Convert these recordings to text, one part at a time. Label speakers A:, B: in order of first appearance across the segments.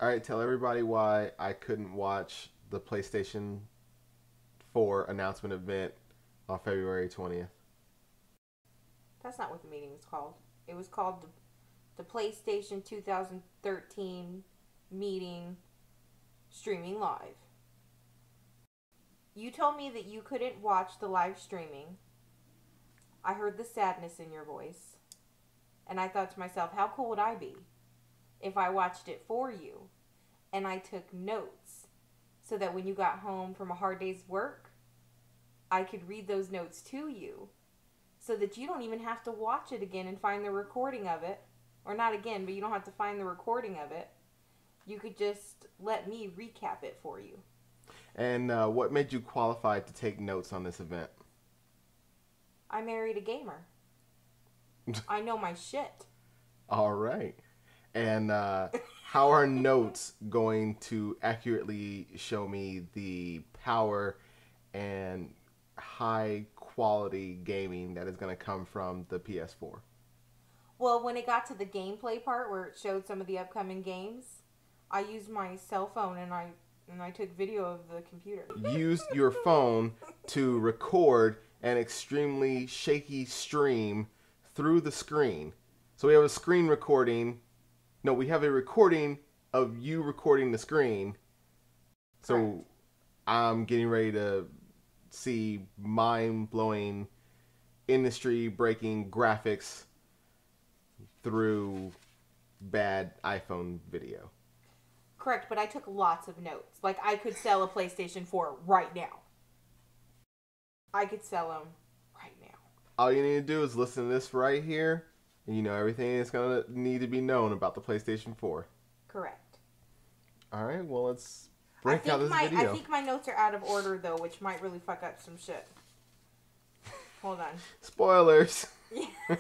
A: All right, tell everybody why I couldn't watch the PlayStation 4 announcement event on February 20th.
B: That's not what the meeting was called. It was called the PlayStation 2013 meeting streaming live. You told me that you couldn't watch the live streaming. I heard the sadness in your voice. And I thought to myself, how cool would I be if I watched it for you and I took notes so that when you got home from a hard day's work, I could read those notes to you so that you don't even have to watch it again and find the recording of it. Or not again, but you don't have to find the recording of it. You could just let me recap it for you.
A: And what made you qualified to take notes on this event?
B: I married a gamer. I know my shit.
A: All right. And how are notes going to accurately show me the power and high quality gaming that is going to come from the PS4?
B: Well, when it got to the gameplay part where it showed some of the upcoming games, I used my cell phone and I took video of the computer.
A: Used your phone to record an extremely shaky stream through the screen. So we have a screen recording. No, we have a recording of you recording the screen. So
B: Correct.
A: I'm getting ready to see mind-blowing, industry-breaking graphics through bad iPhone video.
B: Correct, but I took lots of notes. Like, I could sell a PlayStation 4 right now. I could sell them right now.
A: All you need to do is listen to this right here, and you know everything that's going to need to be known about the PlayStation 4.
B: Correct.
A: All right, well, let's break out this video.
B: I think my notes are out of order, though, which might really fuck up some shit. Hold on.
A: Spoilers.
B: Yeah.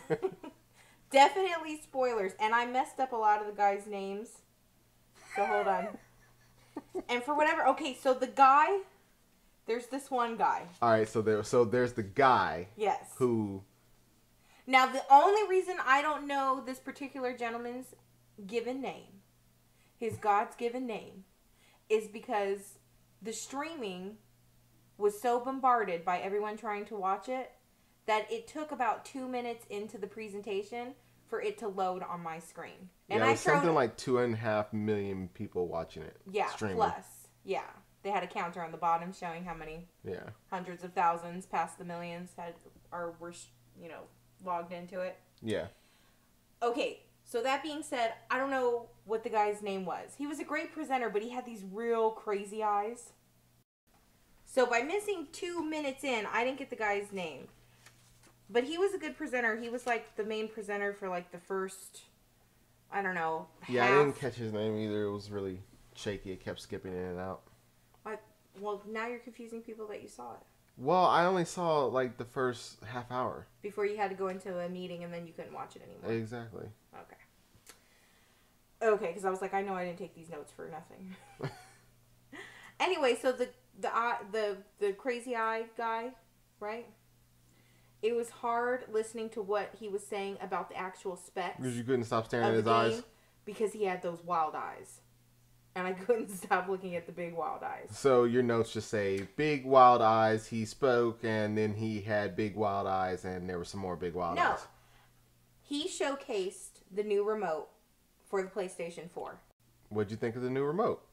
B: Definitely spoilers. And I messed up a lot of the guys' names. So hold on. And for whatever... Okay, so the guy... There's this one guy.
A: All right, so there's the guy.
B: Yes.
A: Who...
B: Now, the only reason I don't know this particular gentleman's given name, his God's given name, is because the streaming was so bombarded by everyone trying to watch it that it took about 2 minutes into the presentation for it to load on my screen. And
A: yeah, it was something like 2.5 million people watching it.
B: Yeah,
A: streaming.
B: plus. Yeah. They had a counter on the bottom showing how many hundreds of thousands past the millions were logged into it.
A: Yeah.
B: Okay, so that being said, I don't know what the guy's name was. He was a great presenter, but he had these real crazy eyes. So by missing 2 minutes in, I didn't get the guy's name. But he was a good presenter. He was like the main presenter for like the first, I don't know,
A: Yeah,
B: half.
A: I didn't catch his name either. It was really shaky. It kept skipping in and out.
B: Well, now you're confusing people that you saw it.
A: Well, I only saw like the first half hour.
B: Before you had to go into a meeting and then you couldn't watch it anymore.
A: Exactly.
B: Okay, because I was like, I know I didn't take these notes for nothing. Anyway, so the crazy eye guy, right? It was hard listening to what he was saying about the actual specs.
A: Because you couldn't stop staring
B: of
A: at his
B: the game
A: eyes?
B: Because he had those wild eyes. And I couldn't stop looking at the big wild eyes.
A: So your notes just say, big wild eyes, he spoke, and then he had big wild eyes, and there were some more big wild eyes.
B: No. He showcased the new remote for the PlayStation 4.
A: What'd you think of the new remote?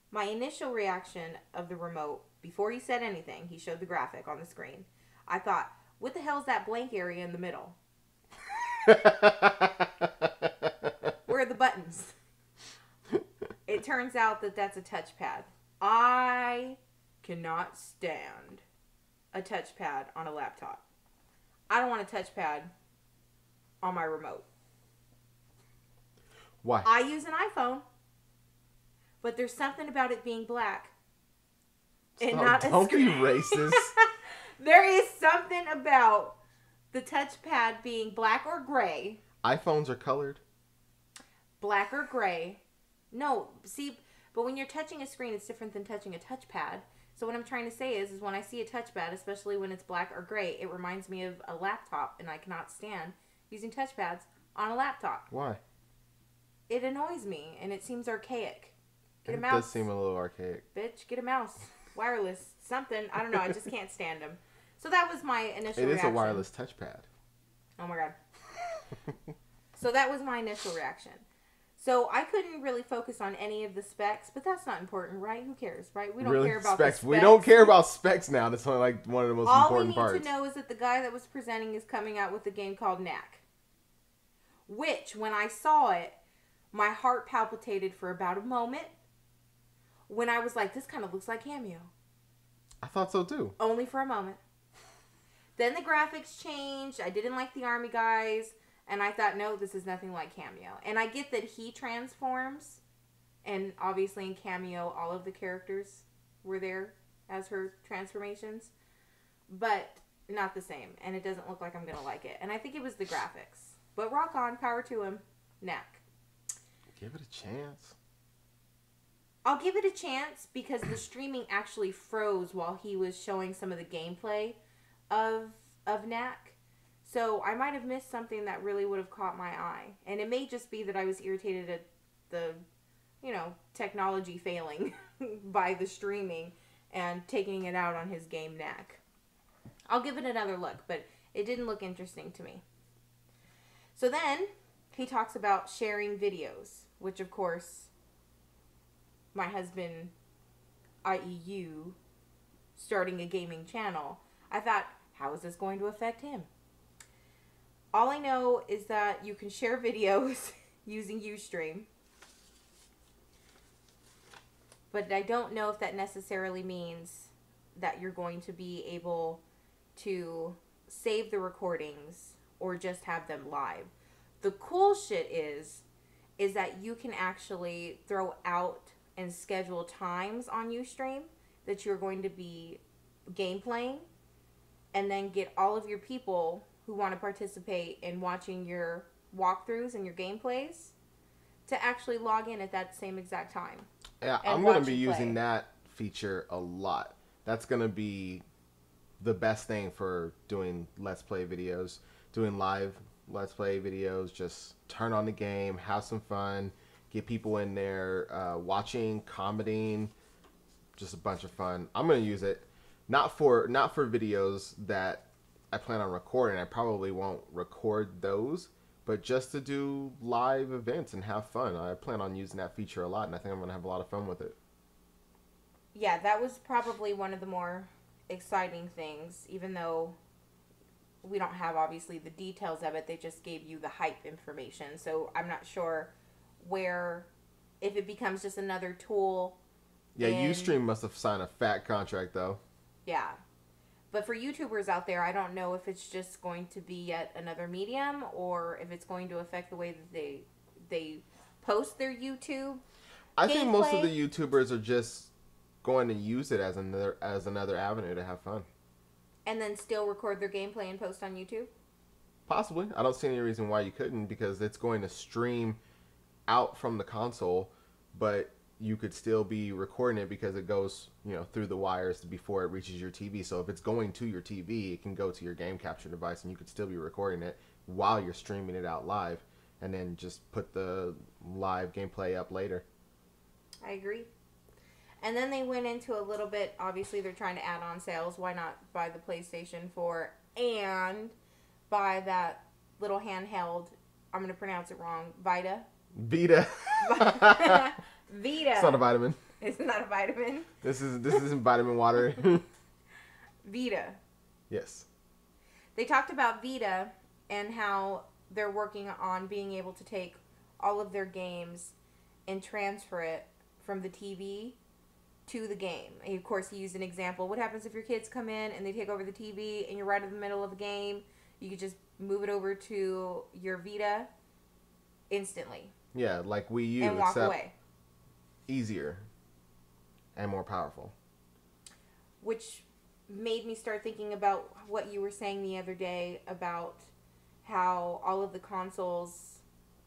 B: My initial reaction of the remote, before he said anything, he showed the graphic on the screen. I thought, what the hell is that blank area in the middle? Where are the buttons? It turns out that that's a touchpad. I cannot stand a touchpad on a laptop. I don't want a touchpad on my remote.
A: Why?
B: I use an iPhone, but there's something about it being black and not a
A: Don't be
B: screen.
A: racist.
B: There is something about the touchpad being black or gray.
A: iPhones are colored.
B: Black or gray. No, see, but when you're touching a screen, it's different than touching a touchpad. So what I'm trying to say is when I see a touchpad, especially when it's black or gray, it reminds me of a laptop, and I cannot stand using touchpads on a laptop.
A: Why?
B: it annoys me, and it seems archaic. Get a
A: It
B: mouse.
A: does seem a little archaic.
B: Bitch, get a mouse. Wireless. Something. I don't know. I just can't stand them. So that was my initial reaction.
A: It is a wireless touchpad.
B: Oh my god. So that was my initial reaction. So I couldn't really focus on any of the specs, but that's not important, right? Who cares, right? We don't
A: Really?
B: care about
A: specs.
B: the specs.
A: We don't care about specs now. That's only like one of the most important parts.
B: All we need to know is that the guy that was presenting is coming out with a game called Knack. Which, when I saw it, my heart palpitated for about a moment. When I was like, this kind of looks like Cameo.
A: I thought so too.
B: Only for a moment. Then the graphics changed. I didn't like the army guys. And I thought, no, this is nothing like Cameo. And I get that he transforms. And obviously in Cameo, all of the characters were there as her transformations. But not the same. And it doesn't look like I'm going to like it. And I think it was the graphics. But rock on, power to him. Knack.
A: Give it a chance.
B: I'll give it a chance because the streaming actually froze while he was showing some of the gameplay of Knack. So I might have missed something that really would have caught my eye. And it may just be that I was irritated at the, technology failing by the streaming and taking it out on his game Knack. I'll give it another look, but it didn't look interesting to me. So then he talks about sharing videos, which of course my husband, i.e. you, starting a gaming channel, I thought, how is this going to affect him? All I know is that you can share videos using Ustream. But I don't know if that necessarily means that you're going to be able to save the recordings or just have them live. The cool shit is that you can actually throw out and schedule times on Ustream that you're going to be gameplaying, and then get all of your people who want to participate in watching your walkthroughs and your gameplays to actually log in at that same exact time.
A: Yeah, I'm going to be using that feature a lot. That's going to be the best thing for doing Let's Play videos, doing live Let's Play videos. Just turn on the game, have some fun, get people in there watching, commenting, just a bunch of fun. I'm going to use it not for videos that I plan on recording. I probably won't record those, but just to do live events and have fun. I plan on using that feature a lot, and I think I'm going to have a lot of fun with it.
B: Yeah, that was probably one of the more exciting things, even though we don't have obviously the details of it. They just gave you the hype information, so I'm not sure if it becomes just another tool.
A: Yeah, Ustream must have signed a fat contract though.
B: Yeah, but for YouTubers out there, I don't know if it's just going to be yet another medium or if it's going to affect the way that they post their YouTube.
A: I think most of the YouTubers are just going to use it as another avenue to have fun.
B: And then still record their gameplay and post on YouTube?
A: Possibly. I don't see any reason why you couldn't, because it's going to stream out from the console, but you could still be recording it because it goes, through the wires before it reaches your TV. So if it's going to your TV, it can go to your game capture device, and you could still be recording it while you're streaming it out live, and then just put the live gameplay up later.
B: I agree. And then they went into a little bit, obviously they're trying to add on sales. Why not buy the PlayStation 4 and buy that little handheld, I'm going to pronounce it wrong, Vita?
A: Vita.
B: Vita.
A: It's not a vitamin.
B: It's not a vitamin.
A: This isn't vitamin water.
B: Vita.
A: Yes.
B: They talked about Vita and how they're working on being able to take all of their games and transfer it from the TV to the game. And of course, he used an example. What happens if your kids come in and they take over the TV and you're right in the middle of the game? You could just move it over to your Vita instantly.
A: Yeah, like Wii U,
B: and walk
A: except
B: away.
A: Easier and more powerful.
B: Which made me start thinking about what you were saying the other day about how all of the consoles,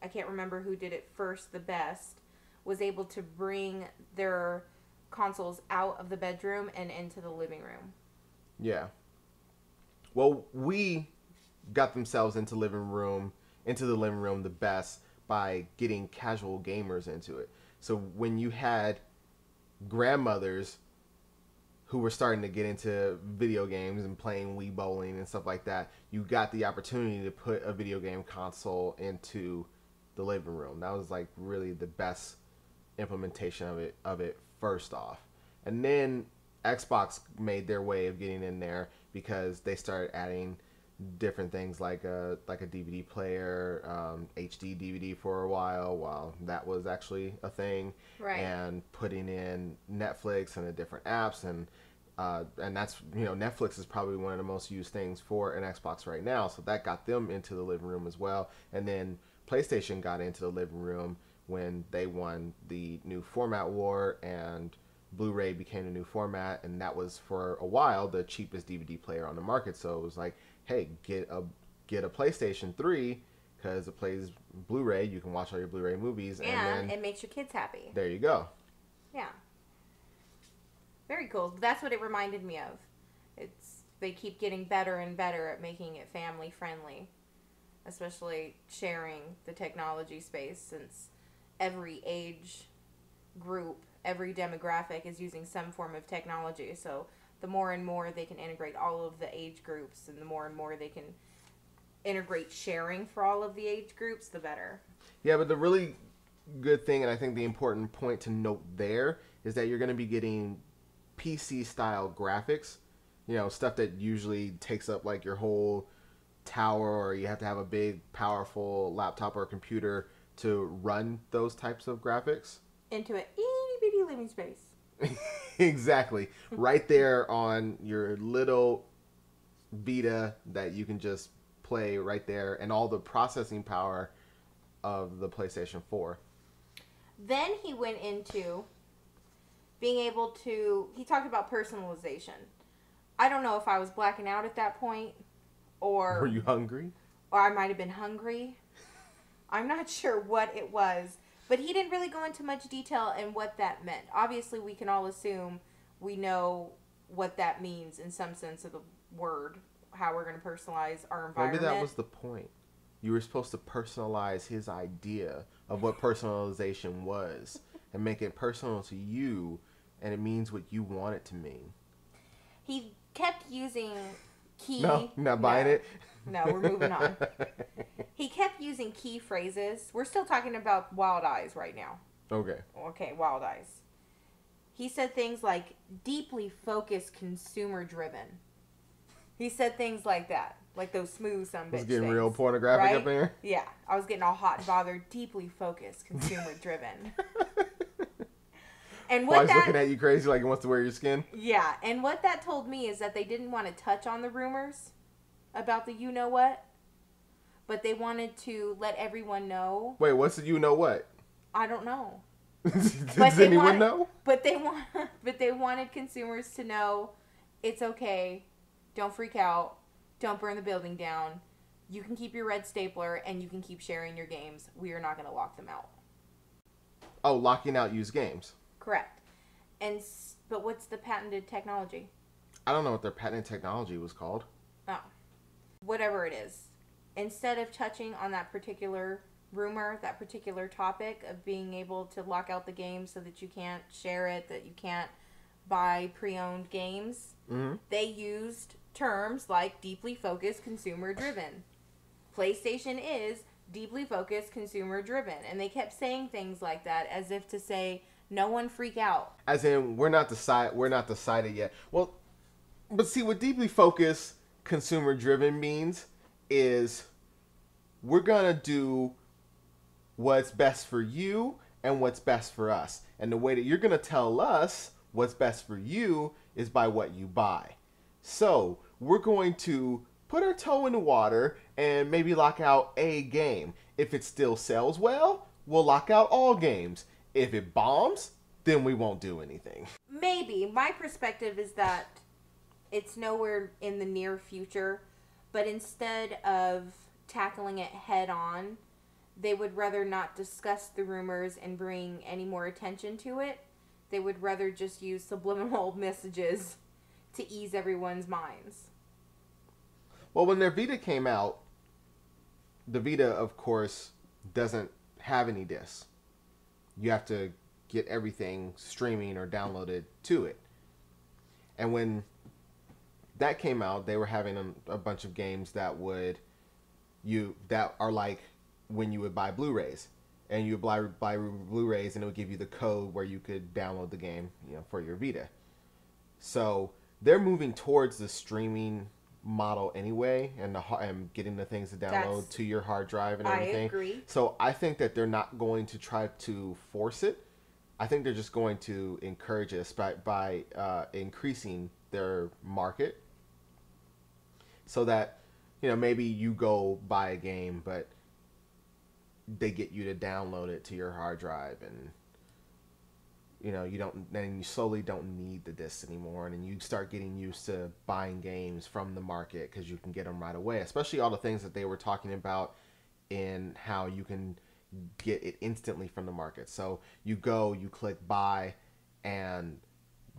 B: I can't remember who did it first the best, was able to bring their consoles out of the bedroom and into the living room.
A: Yeah. Well, we got themselves into the living room the best by getting casual gamers into it. So when you had grandmothers who were starting to get into video games and playing Wii bowling and stuff like that, you got the opportunity to put a video game console into the living room. That was like really the best implementation of it first off. And then Xbox made their way of getting in there because they started adding different things like a DVD player, HD DVD for a while that was actually a thing,
B: Right.
A: and putting in Netflix and the different apps, and that's, Netflix is probably one of the most used things for an Xbox right now, so that got them into the living room as well. And then PlayStation got into the living room when they won the new format war, and Blu-ray became the new format, and that was for a while the cheapest DVD player on the market. So it was like, hey, get a PlayStation 3 because it plays Blu-ray. You can watch all your Blu-ray movies,
B: and it makes your kids happy.
A: There you go.
B: Yeah. Very cool. That's what it reminded me of. They keep getting better and better at making it family friendly, especially sharing the technology space, since every age group, every demographic is using some form of technology. So the more and more they can integrate all of the age groups, and the more and more they can integrate sharing for all of the age groups, the better.
A: Yeah, but the really good thing, and I think the important point to note there, is that you're going to be getting PC style graphics, stuff that usually takes up like your whole tower, or you have to have a big powerful laptop or computer to run those types of graphics
B: into an itty bitty living space.
A: Exactly. Right there on your little Vita that you can just play right there, and all the processing power of the PlayStation 4.
B: Then he went into being able to, he talked about personalization. I don't know if I was blacking out at that point, or...
A: Were you hungry?
B: Or I might have been hungry. I'm not sure what it was. But he didn't really go into much detail in what that meant. Obviously, we can all assume we know what that means in some sense of the word, how we're going to personalize our environment.
A: Maybe that was the point. You were supposed to personalize his idea of what personalization was and make it personal to you, and it means what you want it to mean.
B: He kept using key...
A: No, not buying it?
B: No, we're moving on. He kept using key phrases. We're still talking about Wild Eyes right now.
A: Okay.
B: Okay, Wild Eyes. He said things like deeply focused, consumer driven. He said things like that. Like those smooth some bitch
A: It's getting
B: things,
A: real pornographic
B: right?
A: up in here.
B: Yeah. I was getting all hot and bothered. Deeply focused, consumer driven. And what
A: Why he's looking at you crazy like he wants to wear your skin?
B: Yeah. And what that told me is that they didn't want to touch on the rumors about the you-know-what. But they wanted to let everyone know.
A: Wait, what's the you-know-what?
B: I don't know.
A: Does anyone know?
B: But they wanted consumers to know it's okay. Don't freak out. Don't burn the building down. You can keep your red stapler and you can keep sharing your games. We are not going to lock them out.
A: Oh, locking out used games.
B: Correct. But what's the patented technology?
A: I don't know what their patented technology was called.
B: Oh. Whatever it is. Instead of touching on that particular rumor, that particular topic of being able to lock out the game so that you can't share it, that you can't buy pre-owned games, they used terms like deeply focused, consumer driven. PlayStation is deeply focused, consumer driven. And they kept saying things like that as if to say, no one freak out.
A: As in, we're not decided yet. Well, but see, what deeply focused, consumer driven means is we're gonna do what's best for you and what's best for us. And the way that you're gonna tell us what's best for you is by what you buy. So we're going to put our toe in the water and maybe lock out a game. If it still sells well, we'll lock out all games. If it bombs, then we won't do anything.
B: Maybe. My perspective is that it's nowhere in the near future, but instead of tackling it head on, they would rather not discuss the rumors and bring any more attention to it. They would rather just use subliminal messages to ease everyone's minds.
A: Well, when their Vita came out, the Vita, of course, doesn't have any discs. You have to get everything streaming or downloaded to it. And when that came out, they were having a bunch of games that are like when you would buy Blu-rays, and you would buy Blu-rays, and it would give you the code where you could download the game, for your Vita. So they're moving towards the streaming model anyway, and getting the things to download to your hard drive and everything.
B: I agree.
A: So I think that they're not going to try to force it. I think they're just going to encourage it by increasing their market, so that maybe you go buy a game, but they get you to download it to your hard drive, and you slowly don't need the discs anymore, and then you start getting used to buying games from the market because you can get them right away. Especially all the things that they were talking about in how you can get it instantly from the market. So you click buy, and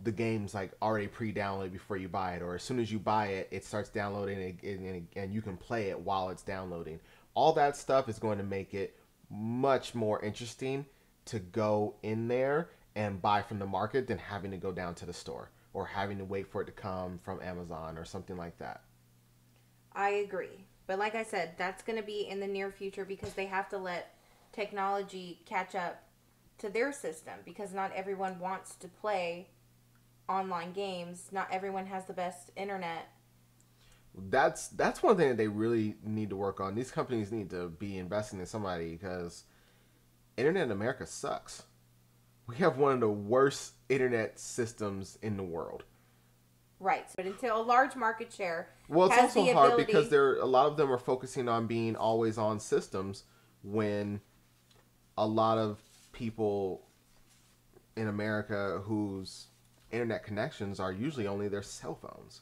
A: the game's like already pre-downloaded before you buy it, or as soon as you buy it, it starts downloading and you can play it while it's downloading. All that stuff is going to make it much more interesting to go in there and buy from the market than having to go down to the store or having to wait for it to come from Amazon or something like that.
B: I agree. But like I said, that's going to be in the near future, because they have to let technology catch up to their system, because not everyone wants to play online games. Not everyone has the best internet.
A: That's one thing that they really need to work on. These companies need to be investing in somebody, because internet in America sucks. We have one of the worst internet systems in the world.
B: Right, but until a large market share,
A: well, it's
B: has
A: also
B: the
A: hard
B: ability...
A: because a lot of them are focusing on being always on systems, when a lot of people in America whose internet connections are usually only their cell phones.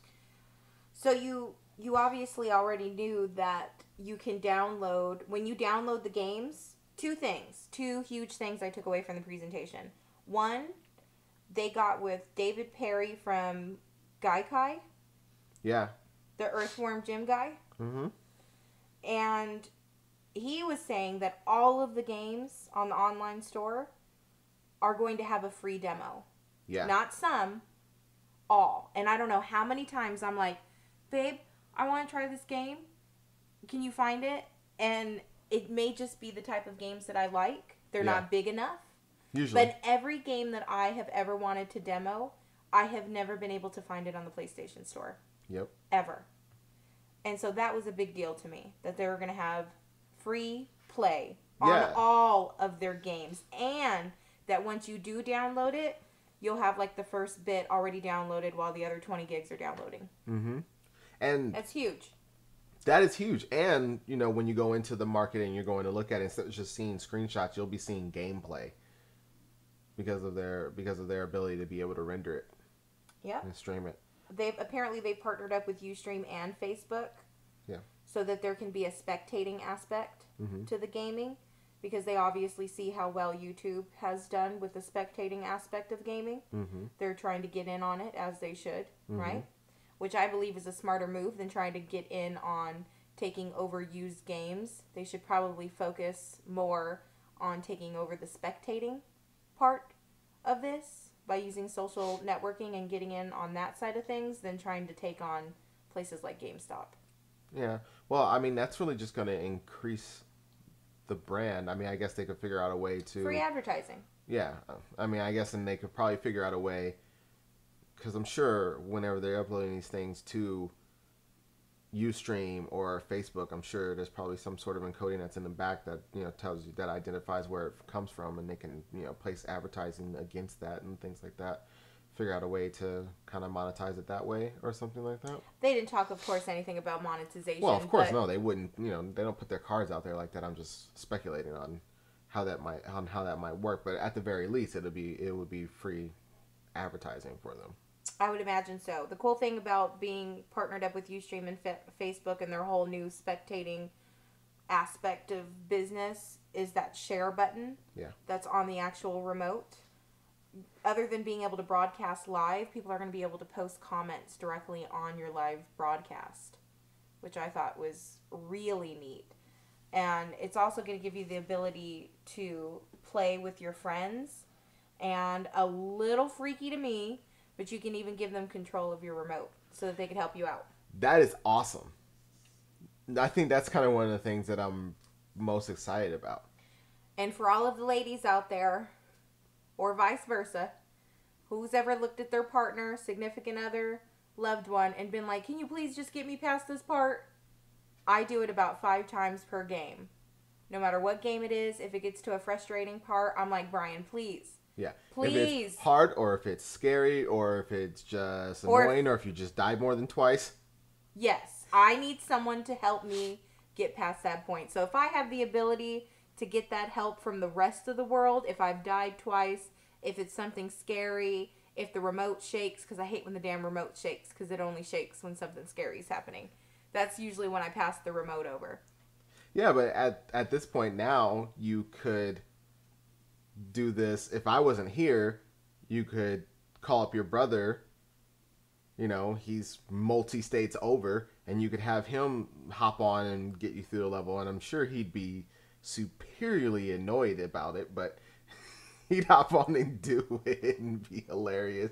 B: So you obviously already knew that you can download, when you download the games, two huge things I took away from the presentation. One, they got with David Perry from Gaikai.
A: Yeah.
B: The Earthworm Jim guy.
A: Mm-hmm.
B: And he was saying that all of the games on the online store are going to have a free demo.
A: Yeah.
B: Not some, all. And I don't know how many times I'm like, babe, I want to try this game. Can you find it? And it may just be the type of games that I like. They're not big enough.
A: Usually.
B: But every game that I have ever wanted to demo, I have never been able to find it on the PlayStation Store.
A: Yep.
B: Ever. And so that was a big deal to me, that they were going to have free play on all of their games. And that once you do download it, you'll have like the first bit already downloaded while the other 20 gigs are downloading.
A: Mm-hmm. And
B: that's huge.
A: That is huge. And, when you go into the market and you're going to look at it, instead of just seeing screenshots, you'll be seeing gameplay because of their ability to be able to render it.
B: Yep.
A: And stream it.
B: They've partnered up with Ustream and Facebook.
A: Yeah.
B: So that there can be a spectating aspect to the gaming, because they obviously see how well YouTube has done with the spectating aspect of gaming.
A: Mm-hmm.
B: They're trying to get in on it, as they should, right? Which I believe is a smarter move than trying to get in on taking over used games. They should probably focus more on taking over the spectating part of this by using social networking and getting in on that side of things than trying to take on places like GameStop.
A: Yeah. Well, I mean, that's really just going to increase the brand. I mean, I guess they could figure out a way to...
B: Free advertising.
A: Yeah. I mean, I guess, and they could probably figure out a way, because I'm sure whenever they're uploading these things to Ustream or Facebook, I'm sure there's probably some sort of encoding that's in the back that tells you, that identifies where it comes from, and they can place advertising against that and things like that. Figure out a way to kind of monetize it that way or something like that.
B: They didn't talk, of course, anything about monetization.
A: Well, of course, no, they wouldn't. They don't put their cards out there like that. I'm just speculating on how that might work. But at the very least, it would be free advertising for them.
B: I would imagine so. The cool thing about being partnered up with Ustream and Facebook and their whole new spectating aspect of business is that share button that's on the actual remote. Other than being able to broadcast live, people are going to be able to post comments directly on your live broadcast, which I thought was really neat. And it's also going to give you the ability to play with your friends. And a little freaky to me, but you can even give them control of your remote so that they can help you out.
A: That is awesome. I think that's kind of one of the things that I'm most excited about.
B: And for all of the ladies out there, or vice versa, who's ever looked at their partner, significant other, loved one, and been like, can you please just get me past this part? I do it about 5 times per game. No matter what game it is, if it gets to a frustrating part, I'm like, Brian, please.
A: Yeah.
B: Please.
A: If it's hard, or if it's scary, or if it's just annoying, or if you just died more than twice.
B: Yes. I need someone to help me get past that point. So if I have the ability to get that help from the rest of the world, if I've died twice, if it's something scary, if the remote shakes, because I hate when the damn remote shakes, because it only shakes when something scary is happening. That's usually when I pass the remote over.
A: Yeah, but at this point now, you could do this. If I wasn't here, you could call up your brother. You know, he's multi-states over, and you could have him hop on and get you through the level, and I'm sure he'd be superiorly annoyed about it, but he'd hop on and do it and be hilarious.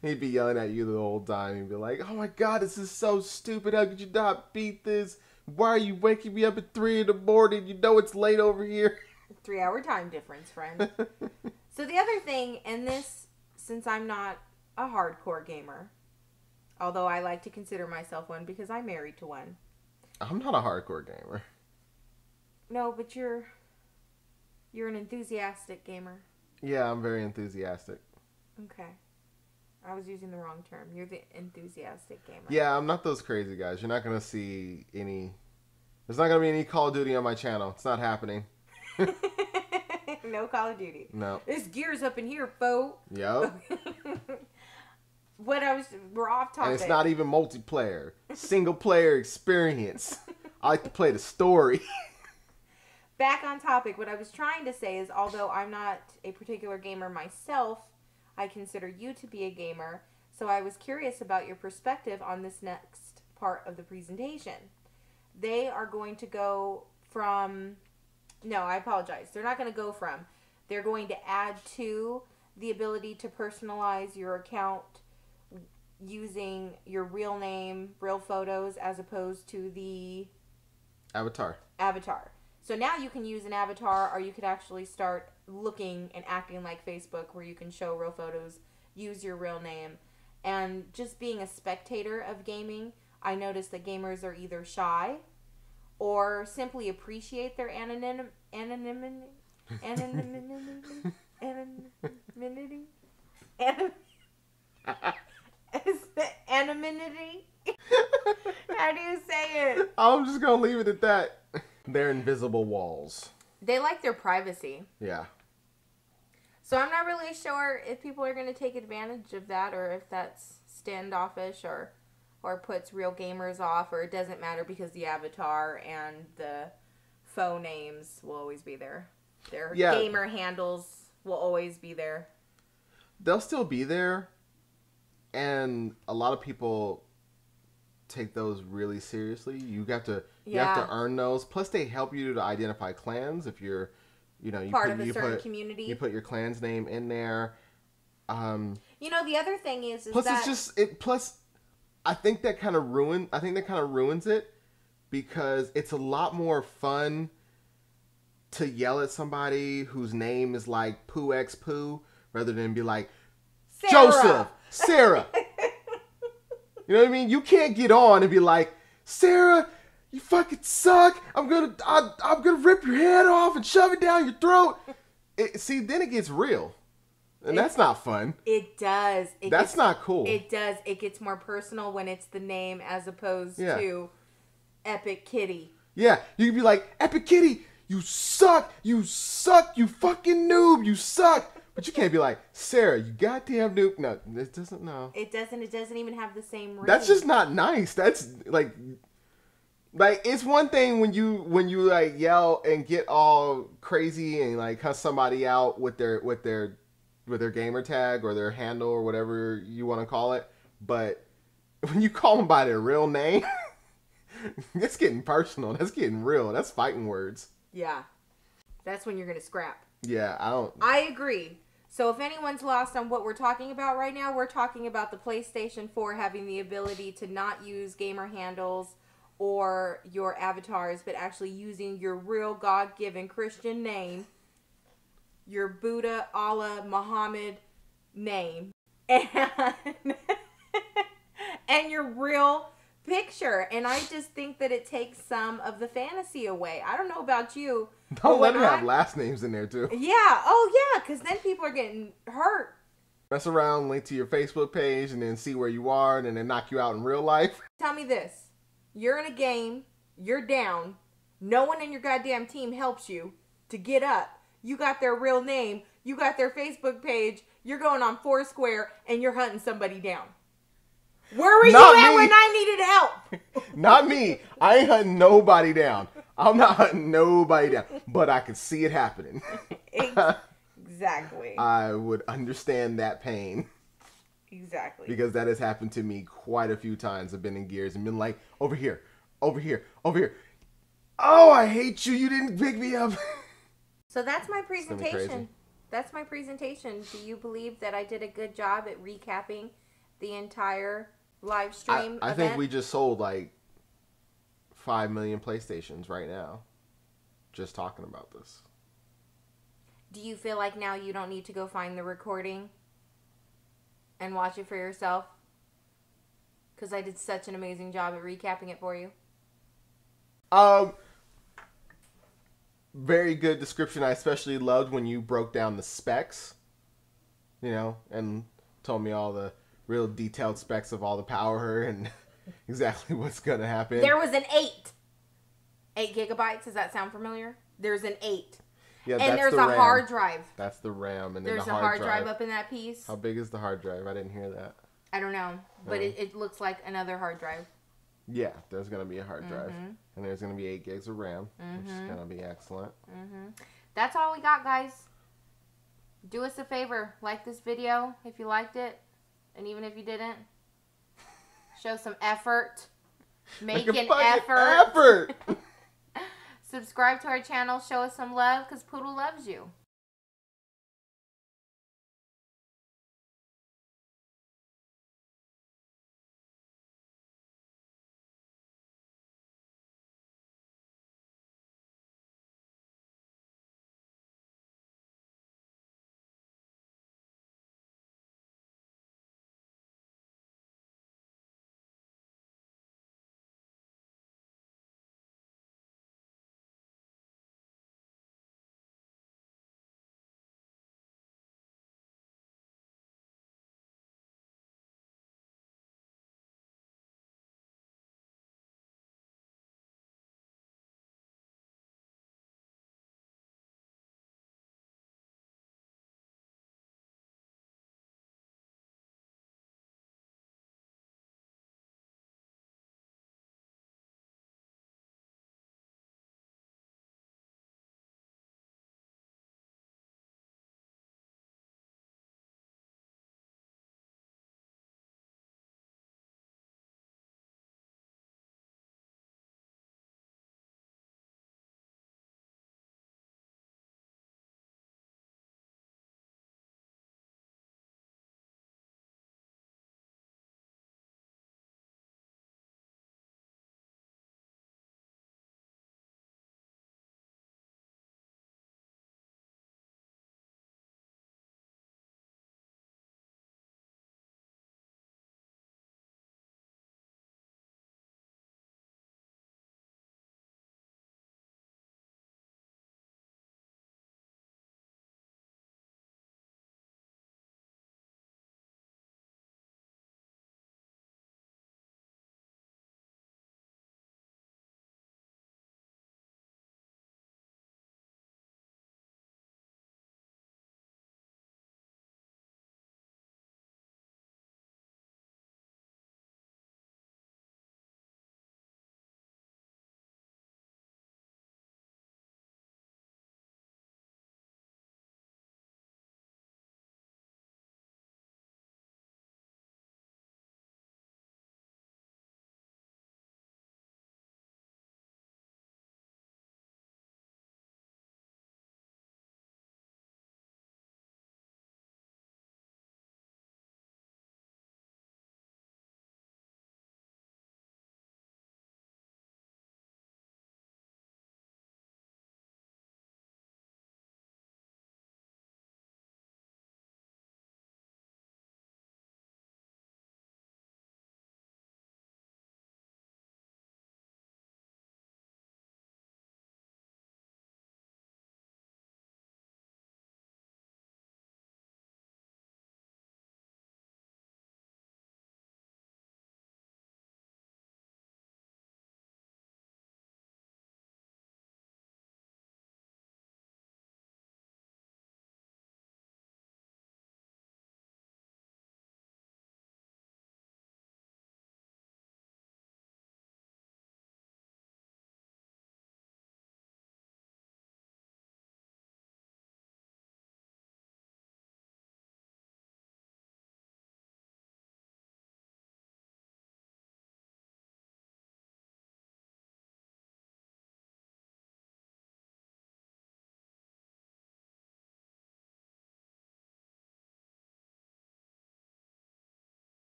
A: He'd be yelling at you the whole time. He'd be like, oh my God, this is so stupid. How could you not beat this? Why are you waking me up at 3 in the morning? You know it's late over here.
B: 3-hour time difference, friend. So the other thing, and this, since I'm not a hardcore gamer, although I like to consider myself one because I'm married to one.
A: I'm not a hardcore gamer.
B: No, but you're an enthusiastic gamer.
A: Yeah, I'm very enthusiastic.
B: Okay. I was using the wrong term. You're the enthusiastic gamer.
A: Yeah, I'm not those crazy guys. You're not going to see any... There's not going to be any Call of Duty on my channel. It's not happening.
B: No Call of Duty.
A: No.
B: There's gears up in here, fo.
A: Yep.
B: We're off topic.
A: And it's not even multiplayer. Single player experience. I like to play the story.
B: Back on topic, what I was trying to say is, although I'm not a particular gamer myself, I consider you to be a gamer. So I was curious about your perspective on this next part of the presentation. They are going to go from... No, I apologize. They're not going to go from. They're going to add to the ability to personalize your account using your real name, real photos, as opposed to the...
A: Avatar.
B: So now you can use an avatar, or you could actually start looking and acting like Facebook, where you can show real photos, use your real name. And just being a spectator of gaming, I noticed that gamers are either shy or simply appreciate their anonymity. Anonymity? How do you say it?
A: I'm just going to leave it at that. They're invisible walls.
B: They like their privacy.
A: Yeah.
B: So I'm not really sure if people are going to take advantage of that, or if that's standoffish, or puts real gamers off, or it doesn't matter because the avatar and the faux names will always be there. Their gamer handles will always be there.
A: They'll still be there, and a lot of people take those really seriously. You have to earn those. Plus, they help you to identify clans if you're,
B: part of a certain community.
A: You put your clan's name in there.
B: The other thing is
A: plus
B: that...
A: it's just it. Plus, I think that kind of ruins it, because it's a lot more fun to yell at somebody whose name is like Pooh X Pooh rather than be like Joseph, Sarah. You know what I mean? You can't get on and be like, Sarah, you fucking suck. I'm gonna rip your head off and shove it down your throat. Then it gets real. And that's not fun.
B: It does.
A: That's not cool.
B: It does. It gets more personal when it's the name as opposed to Epic Kitty.
A: Yeah. You can be like, Epic Kitty, you suck. You suck. You fucking noob. You suck. But you can't be like, Sarah, you goddamn noob. No, it doesn't. No.
B: It doesn't. It doesn't even have the same ring.
A: That's just not nice. That's like it's one thing when you like yell and get all crazy and like cuss somebody out with their gamer tag or their handle or whatever you want to call it. But when you call them by their real name, That's getting personal. That's getting real. That's fighting words.
B: Yeah. That's when you're going to scrap.
A: Yeah,
B: I agree. So if anyone's lost on what we're talking about right now, we're talking about the PlayStation 4 having the ability to not use gamer handles or your avatars, but actually using your real God-given Christian name, your Buddha, Allah, Muhammad name, and, and your real picture. And I just think that it takes some of the fantasy away. I don't know about you.
A: Don't let them have last names in there too.
B: Yeah. Oh, yeah. Because then people are getting hurt.
A: Mess around, link to your Facebook page, and then see where you are, and then they knock you out in real life.
B: Tell me this. You're in a game. You're down. No one in your goddamn team helps you to get up. You got their real name. You got their Facebook page. You're going on Foursquare, and you're hunting somebody down. Where were you at when I needed help?
A: Not me. I ain't hunting nobody down. I'm not hunting nobody down. But I can see it happening.
B: Exactly.
A: I would understand that pain.
B: Exactly.
A: Because that has happened to me quite a few times. I've been in gears and been like, over here, over here, over here. Oh, I hate you. You didn't pick me up.
B: So that's my presentation. That's my presentation. Do you believe that I did a good job at recapping the entire live stream
A: I think we just sold like 5 million PlayStations right now. Just talking about this.
B: Do you feel like now you don't need to go find the recording and watch it for yourself? Because I did such an amazing job at recapping it for you.
A: Very good description. I especially loved when you broke down the specs, you know, and told me all the real detailed specs of all the power and exactly what's going to happen.
B: There was an 8 gigabytes. Does that sound familiar? There's an 8.
A: Yeah,
B: and
A: that's
B: there's
A: the
B: a
A: RAM.
B: hard drive.
A: That's the RAM. And
B: there's
A: then
B: a hard drive up in that piece.
A: How big is the hard drive? I didn't hear that.
B: I don't know, but it looks like another hard drive.
A: Yeah, there's going to be a hard drive. And there's going to be 8 gigs of RAM, which is going to be excellent.
B: That's all we got, guys. Do us a favor. Like this video if you liked it. And even if you didn't, show some effort. Make an effort. Subscribe to our channel. Show us some love because Poodle loves you.